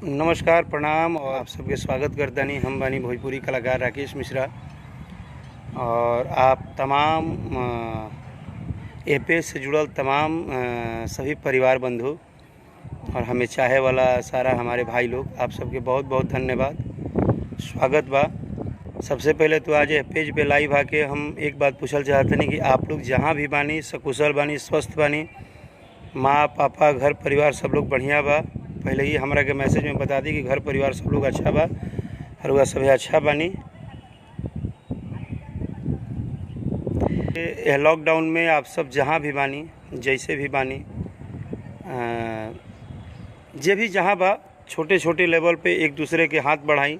नमस्कार, प्रणाम और आप सबके स्वागत करतानी। हम बानी भोजपुरी कलाकार राकेश मिश्रा और आप तमाम एपे से जुड़ल तमाम सभी परिवार बंधु और हमें चाहे वाला सारा हमारे भाई लोग, आप सबके बहुत बहुत धन्यवाद, स्वागत बा। सबसे पहले तो आज पेज पे लाइव आके हम एक बात पूछल चाहतनी कि आप लोग जहाँ भी बानी सकुशल बानी, स्वस्थ बानी, माँ पापा घर परिवार सब लोग बढ़िया बा। पहले ही हमरा के मैसेज में बता दी कि घर परिवार सब लोग अच्छा बा और वह सभी अच्छा बानी। लॉकडाउन में आप सब जहाँ भी बानी, जैसे भी बानी, जे भी जहाँ बा, छोटे छोटे लेवल पे एक दूसरे के हाथ बढ़ाई।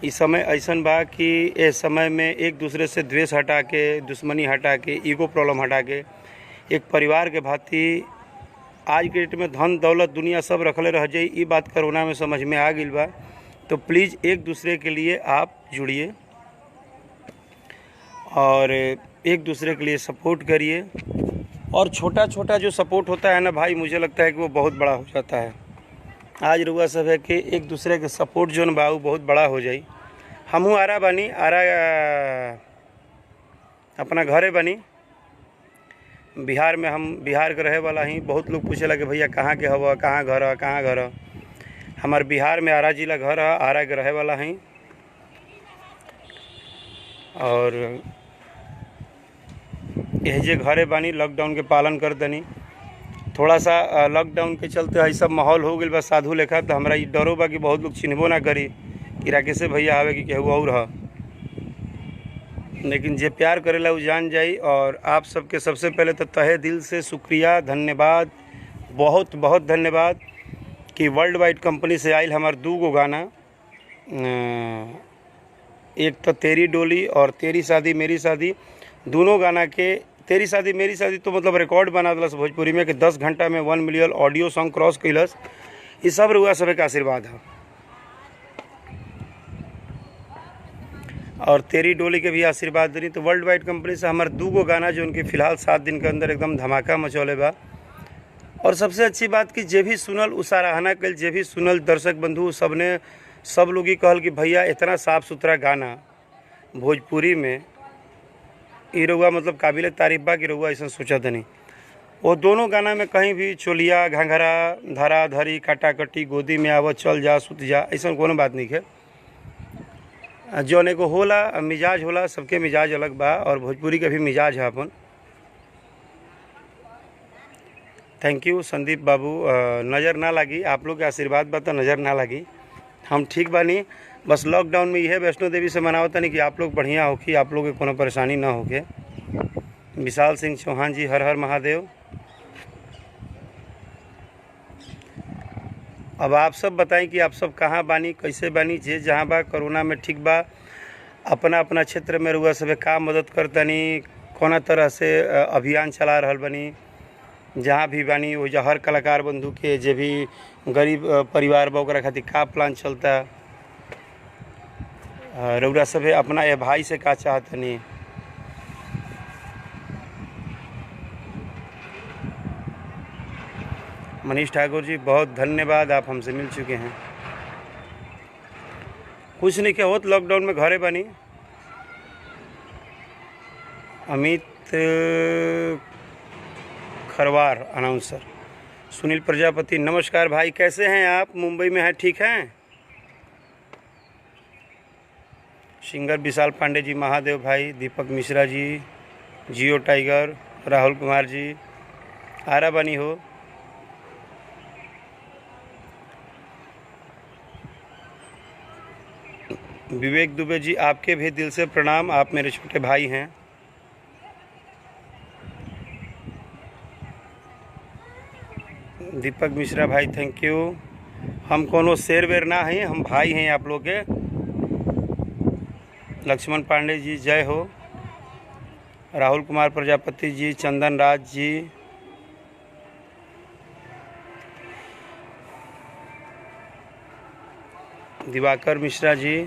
इस समय ऐसन बा कि इस समय में एक दूसरे से द्वेष हटा के, दुश्मनी हटा के, ईगो प्रॉब्लम हटा के एक परिवार के भांति आज के डेट में धन दौलत दुनिया सब रखले रह जाई, ये बात कोरोना में समझ में आ गई बा। तो प्लीज़ एक दूसरे के लिए आप जुड़िए और एक दूसरे के लिए सपोर्ट करिए। और छोटा छोटा जो सपोर्ट होता है ना भाई, मुझे लगता है कि वो बहुत बड़ा हो जाता है। आज रुआ सब है कि एक दूसरे के सपोर्ट जो न बाऊ बहुत बड़ा हो जाई। हमहूँ आरा बनी, आरा अपना घरे बनी बिहार में। हम बिहार के रहे वाला ही। बहुत लोग पूछेला कि भैया कहाँ के हवा, कहाँ घर है, कहाँ घर है। हमार बिहार में आरा जिला घर है, आरा के रहे वाला ही। और यह जे घरे बानी, लॉकडाउन के पालन कर दनी। थोड़ा सा लॉकडाउन के चलते है सब माहौल हो गई बा साधु लेखा। तो हमारा ये डरो बा कि बहुत लोग चिन्हबो ना करी कि राकेश भैया आवे कि केहू और है, लेकिन जे प्यार करेला वो जान जाई। और आप सबके सबसे पहले तो तहे दिल से शुक्रिया, धन्यवाद, बहुत बहुत धन्यवाद कि वर्ल्ड वाइड कंपनी से आयल हमार 2 गो गाना, एक तो तेरी डोली और तेरी शादी मेरी शादी। दोनों गाना के तेरी शादी मेरी शादी तो मतलब रिकॉर्ड बना दिलस भोजपुरी में कि 10 घंटा में 1 मिलियन ऑडियो सॉन्ग क्रॉस कैलस। ये सब रुआ सब का आशीर्वाद है। और तेरी डोली के भी आशीर्वाद देनी। तो वर्ल्ड वाइड कंपनी से हमारे 2 गो गाना जो उनके फ़िलहाल 7 दिन के अंदर एकदम धमाका मचौले बा। और सबसे अच्छी बात कि जे भी सुनल उ सराहना कल, जे भी सुनल दर्शक बंधु सबने सब लोग ही कहल कि भैया इतना साफ़ सुथरा गाना भोजपुरी में ई रउआ मतलब काबिल तारीफ बा कि रउआ ऐसा सोचत नहीं। वो दोनों गाना में कहीं भी चोलिया घंघरा धरा धरी काटा कटी गोदी में आवत चल जा सुत जा ऐसा कोनो बात नहीं है। जौन एगो होला मिजाज होला, सबके मिजाज अलग बा और भोजपुरी का भी मिजाज है अपन। थैंक यू संदीप बाबू। नज़र ना लगी, आप लोग के आशीर्वाद बा तो नज़र ना लगी। हम ठीक बानी। बस लॉकडाउन में यह वैष्णो देवी से मनावता नहीं कि आप लोग बढ़िया होखी, आप लोग के कोनो परेशानी ना होके। विशाल सिंह चौहान जी, हर हर महादेव। अब आप सब बताएं कि आप सब कहाँ बानी, कैसे बानी, जे जहाँ बा कोरोना में ठीक बा। अपना अपना क्षेत्र में रुआ सब का मदद करतनी, कोना तरह से अभियान चला रहल बनी। जहाँ भी बानी वो हर कलाकार बंधु के जे भी गरीब परिवार बा ओकरा खातिर का प्लान चलता, रउरा सब अपना ये भाई से का चाहतनी। मनीष ठाकुर जी बहुत धन्यवाद, आप हमसे मिल चुके हैं। कुछ नहीं क्या होत, लॉकडाउन में घरे बनी। अमित खरवार अनाउंसर। सुनील प्रजापति, नमस्कार भाई, कैसे हैं आप? मुंबई में हैं, ठीक हैं? सिंगर विशाल पांडे जी, महादेव भाई, दीपक मिश्रा जी, जियो टाइगर, राहुल कुमार जी, आरा बनी हो। विवेक दुबे जी, आपके भी दिल से प्रणाम, आप मेरे छोटे भाई हैं। दीपक मिश्रा भाई, थैंक यू। हम कोनो शेर वेर ना हैं, हम भाई हैं आप लोग के। लक्ष्मण पांडे जी, जय हो। राहुल कुमार प्रजापति जी, चंदन राज जी, दिवाकर मिश्रा जी,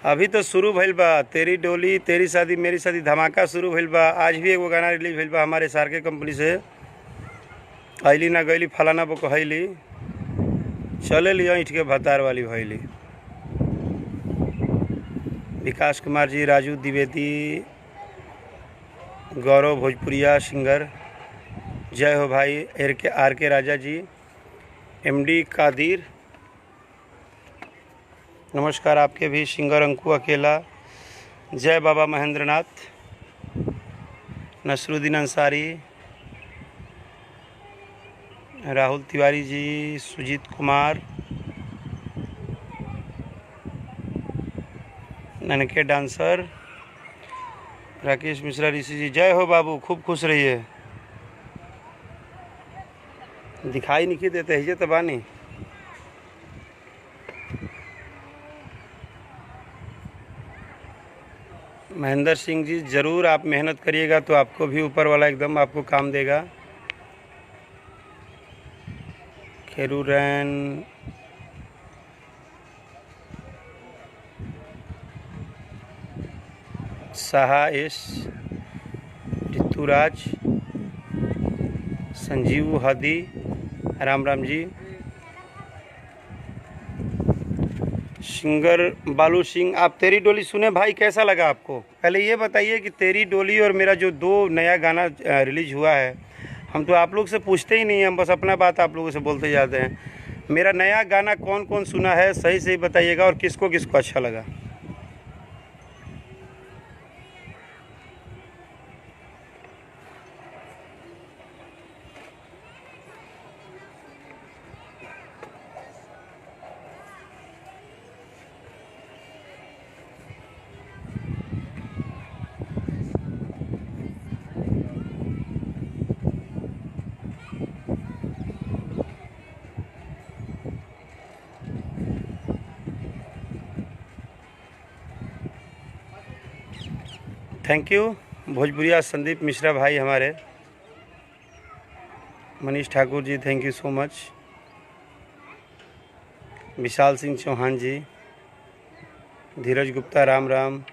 अभी तो शुरू भइल बा। तेरी डोली तेरी शादी मेरी शादी धमाका शुरू भइल बा। आज भी एगो गाना रिलीज भइल बा हमारे सारके कंपनी से, अली ना गईली फलाना बो कहली, चले लिया ईंट के भतार वाली भैली। विकास कुमार जी, राजू द्विवेदी, गौरव भोजपुरिया सिंगर, जय हो भाई। आर के राजा जी, एमडी कादिर, नमस्कार आपके भी। सिंगर अंकु अकेला, जय बाबा महेंद्रनाथ, नसरुद्दीन अंसारी, राहुल तिवारी जी, सुजीत कुमार, ननके डांसर, राकेश मिश्रा, ऋषि जी, जय हो बाबू, खूब खुश रहिए। दिखाई नहीं देते है तो बानी। महेंद्र सिंह जी, ज़रूर आप मेहनत करिएगा तो आपको भी ऊपर वाला एकदम आपको काम देगा। खेरूरैन, साहा एस, ऋतुराज, संजीव हादी, राम राम जी। सिंगर बालू सिंह, आप तेरी डोली सुने भाई, कैसा लगा आपको? पहले ये बताइए कि तेरी डोली और मेरा जो 2 नया गाना रिलीज हुआ है, हम तो आप लोग से पूछते ही नहीं हैं, हम बस अपना बात आप लोगों से बोलते जाते हैं। मेरा नया गाना कौन कौन सुना है, सही सही बताइएगा, और किसको किसको अच्छा लगा। थैंक यू भोजपुरिया संदीप मिश्रा भाई हमारे, Manish Thakur ji, thank you so मच। विशाल सिंह चौहान जी, धीरज गुप्ता, राम राम।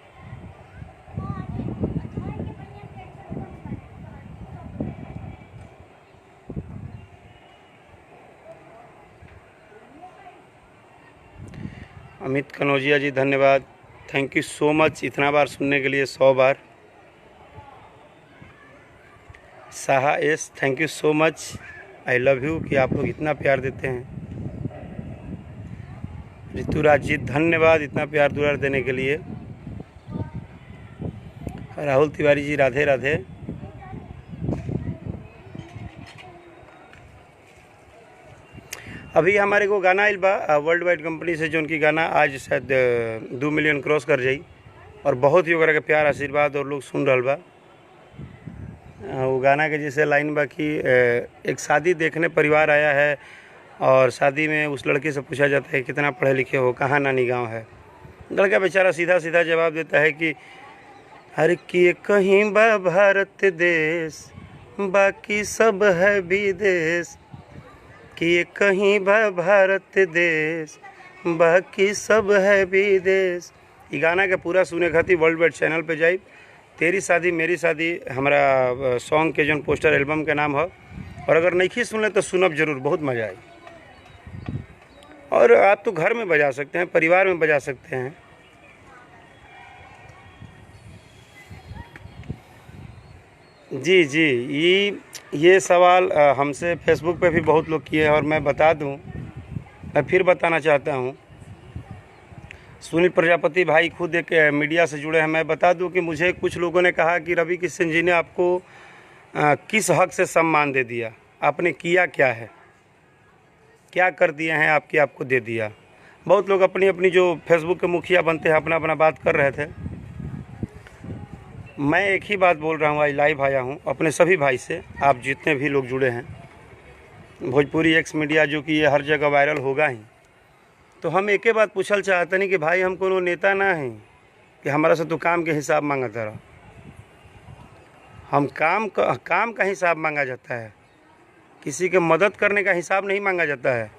अमित कनौजिया जी, धन्यवाद, थैंक यू सो मच इतना बार सुनने के लिए, 100 बार। Saha S, thank you so much, I love you कि आप लोग इतना प्यार देते हैं। ऋतुराज जी, धन्यवाद इतना प्यार दुलार देने के लिए। राहुल तिवारी जी, राधे राधे। अभी हमारे को गाना आइल बा वर्ल्ड वाइड कंपनी से, जो उनकी गाना आज शायद 2 मिलियन क्रॉस कर जाई, और बहुत ही ओकरा के प्यार आशीर्वाद और लोग सुन रहल बा। वो गाना के जैसे लाइन बा कि एक शादी देखने परिवार आया है, और शादी में उस लड़के से पूछा जाता है कितना पढ़े लिखे हो, कहाँ नानी गांव है। लड़का बेचारा सीधा सीधा जवाब देता है कि हर की कहीं बा भारत देश, बाकी सब है विदेश, कि कहीं बा भारत देश, बाकी सब है विदेश। ये गाना के पूरा सुने खातिर वर्ल्ड वाइड चैनल पे जाइए। तेरी शादी मेरी शादी हमारा सॉन्ग के जो पोस्टर एल्बम के नाम है, और अगर नहीं सुन ले तो सुनब जरूर, बहुत मज़ा आई। और आप तो घर में बजा सकते हैं, परिवार में बजा सकते हैं। जी जी, ये सवाल हमसे फेसबुक पे भी बहुत लोग किए हैं, और मैं बता दूं, मैं फिर बताना चाहता हूं। सुनील प्रजापति भाई खुद एक मीडिया से जुड़े हैं। मैं बता दूं कि मुझे कुछ लोगों ने कहा कि रवि किशन जी ने आपको किस हक से सम्मान दे दिया, आपने किया क्या है, क्या कर दिए हैं आपकी, आपको दे दिया। बहुत लोग अपनी अपनी जो फेसबुक के मुखिया बनते हैं अपना अपना बात कर रहे थे। मैं एक ही बात बोल रहा हूँ, आज लाइव आया हूँ अपने सभी भाई से, आप जितने भी लोग जुड़े हैं, भोजपुरी एक्स मीडिया जो कि ये हर जगह वायरल होगा ही, तो हम एक ही बात पूछल चाहते नहीं कि भाई हम कोनो नेता ना हैं कि हमारा से तो काम के हिसाब मांगा तरह। हम काम का हिसाब मांगा जाता है, किसी के मदद करने का हिसाब नहीं मांगा जाता है।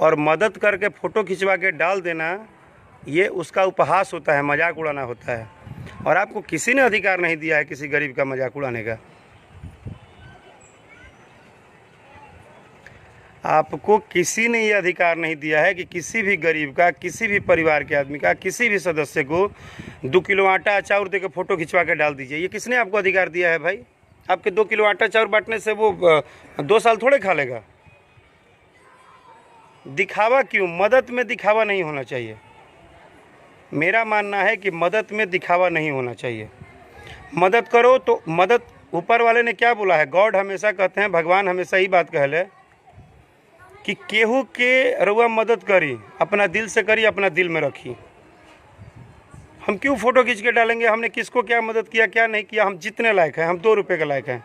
और मदद करके फ़ोटो खिंचवा के डाल देना, ये उसका उपहास होता है, मजाक उड़ाना होता है। और आपको किसी ने अधिकार नहीं दिया है किसी गरीब का मजाक उड़ाने का। आपको किसी ने ये अधिकार नहीं दिया है कि किसी भी गरीब का, किसी भी परिवार के आदमी का, किसी भी सदस्य को 2 किलो आटा चाउर दे के फ़ोटो खिंचवा के डाल दीजिए। ये किसने आपको अधिकार दिया है भाई? आपके 2 किलो आटा चाउर बांटने से वो 2 साल थोड़े खा लेगा। दिखावा क्यों? मदद में दिखावा नहीं होना चाहिए। मेरा मानना है कि मदद में दिखावा नहीं होना चाहिए। मदद करो तो मदद, ऊपर वाले ने क्या बोला है? गॉड हमेशा कहते हैं, भगवान हमेशा ही बात कहले कि केहू के रउआ मदद करी, अपना दिल से करी, अपना दिल में रखी। हम क्यों फ़ोटो खींच के डालेंगे? हमने किसको क्या मदद किया, क्या नहीं किया? हम जितने लायक हैं, हम 2 रुपये के लायक हैं,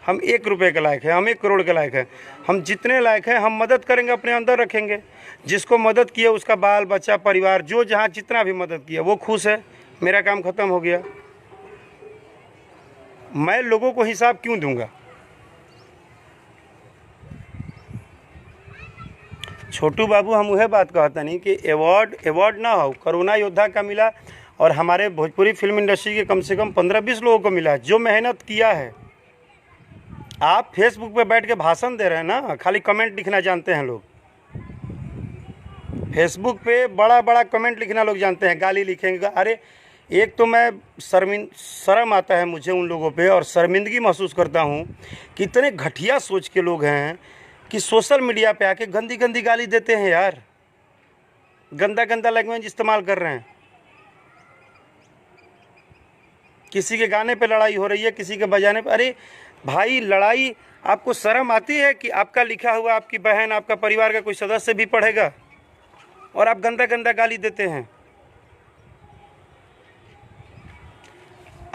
हम 1 रुपये के लायक हैं, हम 1 करोड़ के लायक हैं। हम जितने लायक हैं हम मदद करेंगे, अपने अंदर रखेंगे। जिसको मदद किया उसका बाल बच्चा परिवार जो जहाँ जितना भी मदद किया वो खुश है, मेरा काम ख़त्म हो गया। मैं लोगों को हिसाब क्यों दूंगा? छोटू बाबू, हम वह बात कहते नहीं कि अवार्ड ना हो, कोरोना योद्धा का मिला और हमारे भोजपुरी फिल्म इंडस्ट्री के कम से कम 15-20 लोगों को मिला जो मेहनत किया है। आप फेसबुक पे बैठ के भाषण दे रहे हैं ना, खाली कमेंट लिखना जानते हैं लोग। फेसबुक पे बड़ा बड़ा कमेंट लिखना लोग जानते हैं, गाली लिखेंगे। अरे एक तो मैं शर्म आता है मुझे उन लोगों पे, और शर्मिंदगी महसूस करता हूँ कि इतने घटिया सोच के लोग हैं कि सोशल मीडिया पे आके गंदी गंदी गाली देते हैं यार, गंदा गंदा लैंग्वेज इस्तेमाल कर रहे हैं। किसी के गाने पे लड़ाई हो रही है, किसी के बजाने पे। अरे भाई, लड़ाई, आपको शर्म आती है कि आपका लिखा हुआ आपकी बहन, आपका परिवार का कोई सदस्य भी पढ़ेगा और आप गंदा गंदा गाली देते हैं?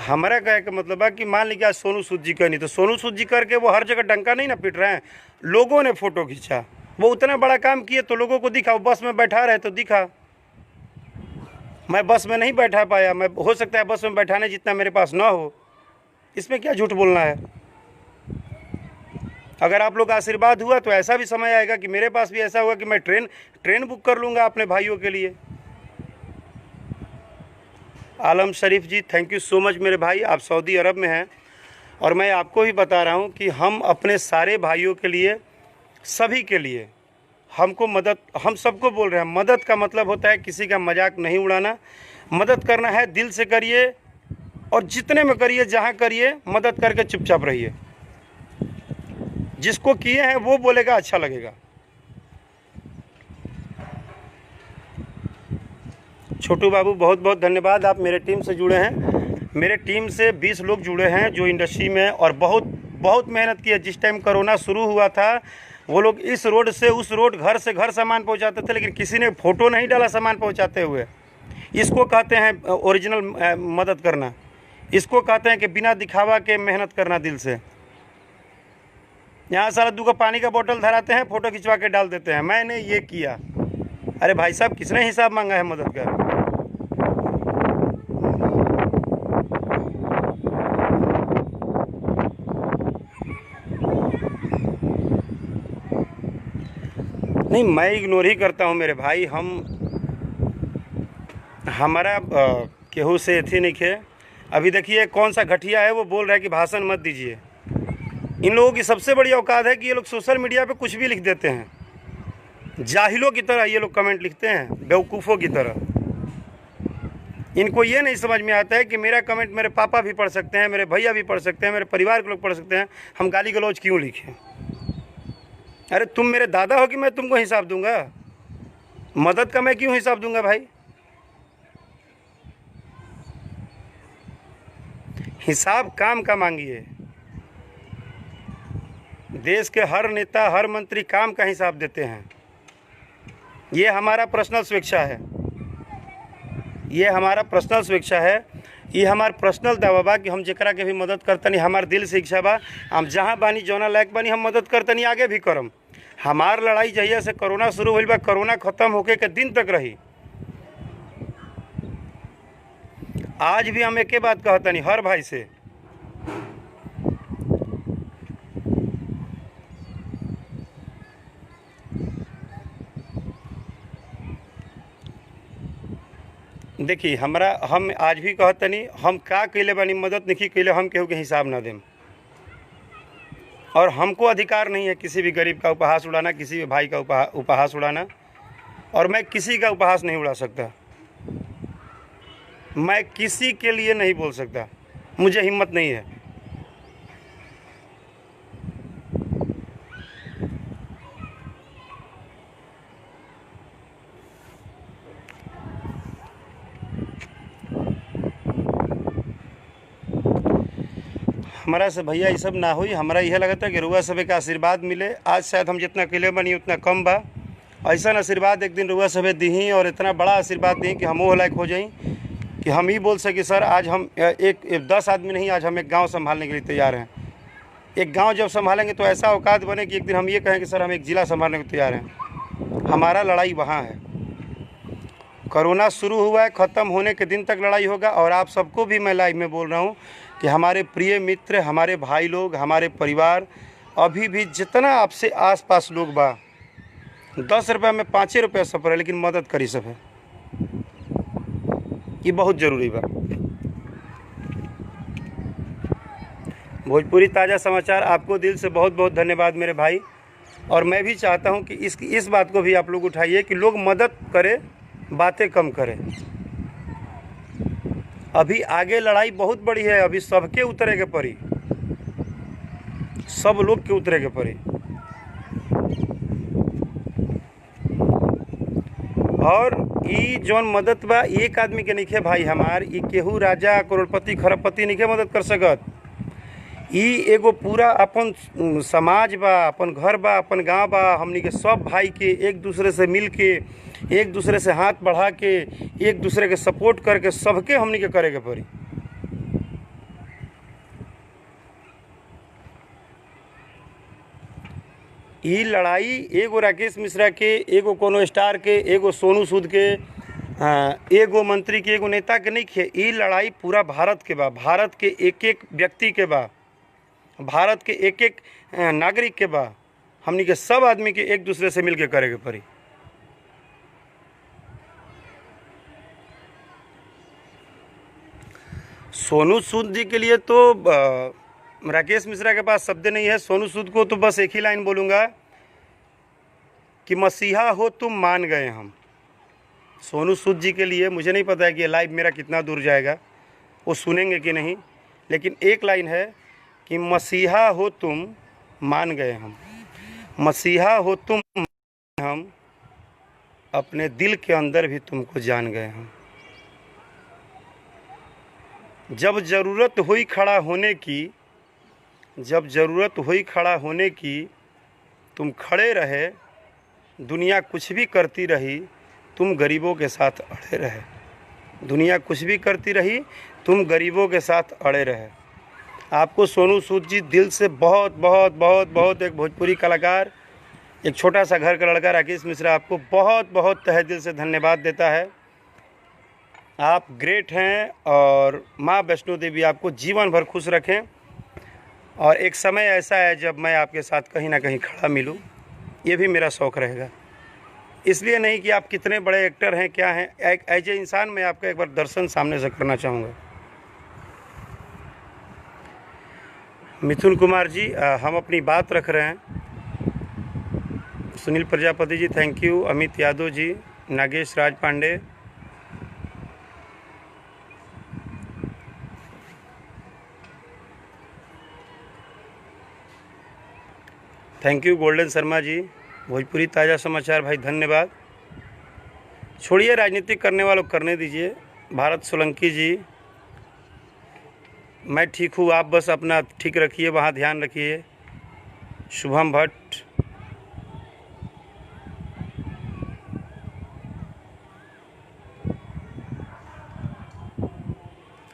हमारा कहे का मतलब है कि मान लीजिए आज सोनू सूद जी करनी, तो सोनू सूद जी करके वो हर जगह डंका नहीं ना पीट रहे हैं। लोगों ने फ़ोटो खींचा, वो उतना बड़ा काम किए तो लोगों को दिखा। वो बस में बैठा रहे तो दिखा। मैं बस में नहीं बैठा पाया, मैं हो सकता है बस में बैठाने जितना मेरे पास ना हो। इसमें क्या झूठ बोलना है? अगर आप लोग का आशीर्वाद हुआ तो ऐसा भी समय आएगा कि मेरे पास भी ऐसा होगा कि मैं ट्रेन बुक कर लूँगा अपने भाइयों के लिए। आलम शरीफ जी, थैंक यू सो मच मेरे भाई, आप सऊदी अरब में हैं और मैं आपको ही बता रहा हूं कि हम अपने सारे भाइयों के लिए, सभी के लिए हमको मदद, हम सबको बोल रहे हैं, मदद का मतलब होता है किसी का मजाक नहीं उड़ाना। मदद करना है दिल से करिए और जितने में करिए, जहां करिए, मदद करके चुपचाप रहिए। जिसको किए हैं वो बोलेगा अच्छा लगेगा। छोटू बाबू, बहुत बहुत धन्यवाद, आप मेरे टीम से जुड़े हैं। मेरे टीम से 20 लोग जुड़े हैं जो इंडस्ट्री में, और बहुत मेहनत की है। जिस टाइम कोरोना शुरू हुआ था वो लोग इस रोड से उस रोड, घर से घर सामान पहुंचाते थे, लेकिन किसी ने फ़ोटो नहीं डाला सामान पहुंचाते हुए। इसको कहते हैं ओरिजिनल मदद करना। इसको कहते हैं कि बिना दिखावा के मेहनत करना दिल से। यहाँ सारा 2 का पानी का बोतल धराते हैं, फ़ोटो खिंचवा के डाल देते हैं, मैंने ये किया। अरे भाई साहब, किसने हिसाब मांगा है मदद का? नहीं, मैं इग्नोर ही करता हूँ मेरे भाई। हमारा केहू से एथी नहीं खे। अभी देखिए कौन सा घटिया है, वो बोल रहा है कि भाषण मत दीजिए। इन लोगों की सबसे बड़ी औकात है कि ये लोग सोशल मीडिया पे कुछ भी लिख देते हैं। जाहिलों की तरह ये लोग कमेंट लिखते हैं, बेवकूफ़ों की तरह। इनको ये नहीं समझ में आता है कि मेरा कमेंट मेरे पापा भी पढ़ सकते हैं, मेरे भैया भी पढ़ सकते हैं, मेरे परिवार के लोग पढ़ सकते हैं। हम गाली गलौज क्यों लिखें? अरे तुम मेरे दादा हो कि मैं तुमको हिसाब दूंगा? मदद का मैं क्यों हिसाब दूंगा भाई? हिसाब काम का मांगिए। देश के हर नेता, हर मंत्री काम का हिसाब देते हैं। ये हमारा पर्सनल स्वेच्छा है, ये हमारा पर्सनल स्वेच्छा है, ये हमार पर्सनल दावा बा कि हम जेकरा के भी मदद करतनी। हमार दिल से इच्छा बा, हम जहाँ बानी, जौना लायक बानी, हम मदद करतनी, आगे भी करम। हमार लड़ाई जहिया से कोरोना शुरू होइल बा, कोरोना ख़त्म होके के दिन तक रही। आज भी हम एके बात कहतनी हर भाई से, देखिए हम आज भी कहतनी, हम का कैले बानी मदद नहीं कैले, हम केहू के हिसाब ना देम। और हमको अधिकार नहीं है किसी भी गरीब का उपहास उड़ाना, किसी भी भाई का उपहास उड़ाना, और मैं किसी का उपहास नहीं उड़ा सकता, मैं किसी के लिए नहीं बोल सकता, मुझे हिम्मत नहीं है। हमारा से भैया ये सब ना हुई, हमारा यह लगता है कि रुआ सभे का आशीर्वाद मिले। आज शायद हम जितना अकेले बनी उतना कम बा, ऐसा आशीर्वाद एक दिन रुआ सभे दी और इतना बड़ा आशीर्वाद दी कि हम वो लायक हो जाई कि हम ही बोल सके सर आज हम एक 10 आदमी नहीं, आज हम एक गांव संभालने के लिए तैयार हैं। एक गांव जब संभालेंगे तो ऐसा औकात बने कि एक दिन हम ये कहें कि सर हम एक ज़िला संभालने को तैयार हैं। हमारा लड़ाई वहाँ है। कोरोना शुरू हुआ है, ख़त्म होने के दिन तक लड़ाई होगा। और आप सबको भी मैं लाइव में बोल रहा हूँ कि हमारे प्रिय मित्र, हमारे भाई लोग, हमारे परिवार, अभी भी जितना आपसे आसपास लोग बा, 10 रुपये में 5 रुपये सफर है, लेकिन मदद करी सब है, ये बहुत ज़रूरी बा। भोजपुरी ताज़ा समाचार, आपको दिल से बहुत बहुत धन्यवाद मेरे भाई। और मैं भी चाहता हूं कि इस बात को भी आप लोग उठाइए कि लोग मदद करें, बातें कम करें। अभी आगे लड़ाई बहुत बड़ी है, अभी सबके उतरे के पड़ी, सब लोग के उतरे के पड़ी। और ई जौन मदद बा एक आदमी के नहीं भाई हमार, ई केहू राजा करोड़पति खरबपति नहीं मदद कर सकत। ई एगो पूरा अपन समाज बा, अपन घर बा, अपन गांव बा, हमनी के सब भाई के एक दूसरे से मिल के, एक दूसरे से हाथ बढ़ा के, एक दूसरे के सपोर्ट करके सबके हमनी के करे के पड़ी। ई लड़ाई एगो राकेश मिश्रा के, एगो कोनो स्टार के, एगो सोनू सूद के, एगो मंत्री के, एगो नेता के नहीं खे। ई लड़ाई पूरा भारत के बा, भारत के एक एक व्यक्ति के बा, भारत के एक एक नागरिक के बा। हमनी के सब आदमी के एक दूसरे से मिलके करे के पड़ी। सोनू सूद जी के लिए तो राकेश मिश्रा के पास शब्द नहीं है। सोनू सूद को तो बस एक ही लाइन बोलूँगा कि मसीहा हो तुम मान गए हम। सोनू सूद जी के लिए मुझे नहीं पता है कि ये लाइव मेरा कितना दूर जाएगा, वो सुनेंगे कि नहीं, लेकिन एक लाइन है कि मसीहा हो तुम मान गए हम, मसीहा हो तुम हम, अपने दिल के अंदर भी तुमको जान गए हम। जब ज़रूरत हुई खड़ा होने की, जब ज़रूरत हुई खड़ा होने की, तुम खड़े रहे, दुनिया कुछ भी करती रही, तुम गरीबों के साथ अड़े रहे। दुनिया कुछ भी करती रही, तुम गरीबों के साथ अड़े रहे। आपको सोनू सूद जी दिल से बहुत बहुत बहुत बहुत, एक भोजपुरी कलाकार, एक छोटा सा घर का लड़का राकेश मिश्रा आपको बहुत बहुत तहे दिल से धन्यवाद देता है। आप ग्रेट हैं और माँ वैष्णो देवी आपको जीवन भर खुश रखें। और एक समय ऐसा है जब मैं आपके साथ कहीं ना कहीं खड़ा मिलूं, ये भी मेरा शौक़ रहेगा। इसलिए नहीं कि आप कितने बड़े एक्टर हैं क्या हैं, एक एज ए इंसान मैं आपका एक बार दर्शन सामने से करना चाहूँगा। मिथुन कुमार जी हम अपनी बात रख रहे हैं। Sunil Prajapati ji thank you, Amit Yadav ji, Nagesh Raj Pande, thank you, Golden Sharma ji, Bhojpuri ताज़ा समाचार भाई धन्यवाद। छोड़िए राजनीतिक करने वालों करने दीजिए। भारत सोलंकी जी मैं ठीक हूँ, आप बस अपना ठीक रखिए, वहाँ ध्यान रखिए। Shubham Bhatt,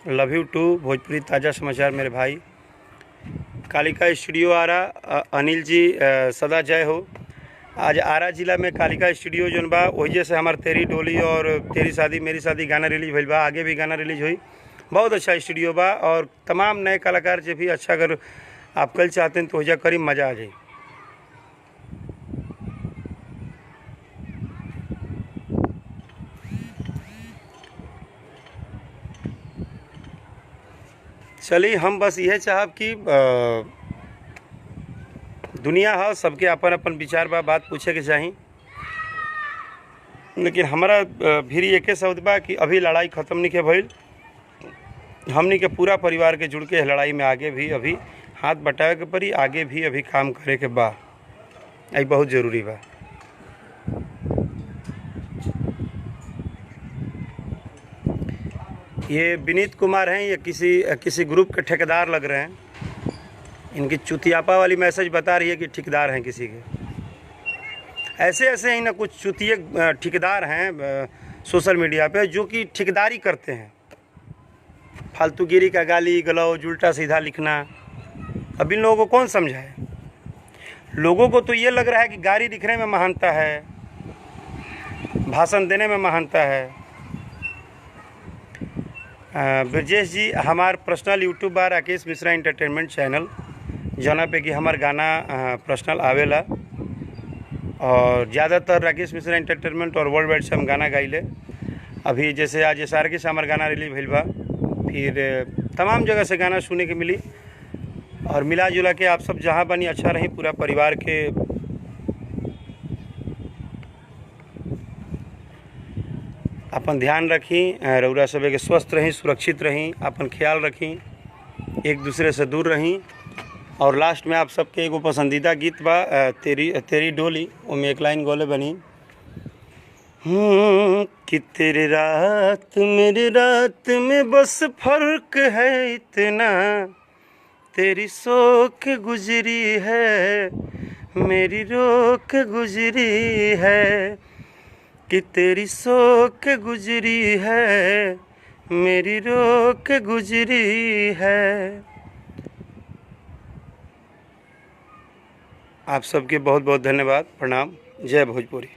love you too, Bhojpuri ताज़ा समाचार मेरे भाई। कालिका स्टूडियो आरा, अनिल जी सदा जय हो। आज आरा जिला में कालिका स्टूडियो जोन बा, वही से हमार तेरी डोली और तेरी शादी मेरी शादी गाना रिलीज भइल बा, आगे भी गाना रिलीज हुई। बहुत अच्छा स्टूडियो बा और तमाम नए कलाकार से भी अच्छा, अगर आप कल चाहते हैं तो हो करीब मज़ा आ जाए। चलिए हम बस यह चाहब कि दुनिया है, सबके अपन अपन विचार बा, बात पूछे के चाही, लेकिन हमारा भी एके शब्द बा कि अभी लड़ाई ख़त्म नहीं के भइल। हमनी के पूरा परिवार के जुड़ के लड़ाई में आगे भी अभी हाथ बटावे के पड़ी, आगे भी अभी काम करे के बा, ये बहुत ज़रूरी बा। ये विनीत कुमार हैं, ये किसी ग्रुप के ठेकेदार लग रहे हैं। इनकी चुतियापा वाली मैसेज बता रही है कि ठेकेदार हैं किसी के। ऐसे ऐसे ही ना कुछ चुतिए ठेकेदार हैं सोशल मीडिया पे जो कि ठेकेदारी करते हैं, फालतूगिरी का गाली गलौज उल्टा सीधा लिखना। अब इन लोगों को कौन समझाए? लोगों को तो ये लग रहा है कि गाड़ी लिखने में महानता है, भाषण देने में महानता है। ब्रजेश जी, हमार पर्सनल यूट्यूब बा राकेश मिश्रा एंटरटेनमेंट चैनल, जना पे कि हमार गाना पर्सनल आवेला और ज़्यादातर राकेश मिश्रा एंटरटेनमेंट और वर्ल्ड वाइड से हम गाना गाइले। अभी जैसे आज SRK से हमार गाना रिलीज भइल बा, फिर तमाम जगह से गाना सुने के मिली। और मिला जुला के आप सब जहाँ बनी अच्छा रही, पूरा परिवार के अपन ध्यान रखी, रउरा सब के स्वस्थ रहीं, सुरक्षित रहीं, अपन ख्याल रखी, एक दूसरे से दूर रहीं। और लास्ट में आप सबके एगो पसंदीदा गीत बा तेरी डोली, उनमें एक लाइन गोले बनी कि तेरी रात मेरी रात में बस फर्क है इतना, तेरी सोख गुजरी है मेरी रोक गुजरी है, कि तेरी सोख गुजरी है मेरी रोक गुजरी है। आप सबके बहुत बहुत धन्यवाद, प्रणाम, जय भोजपुरी।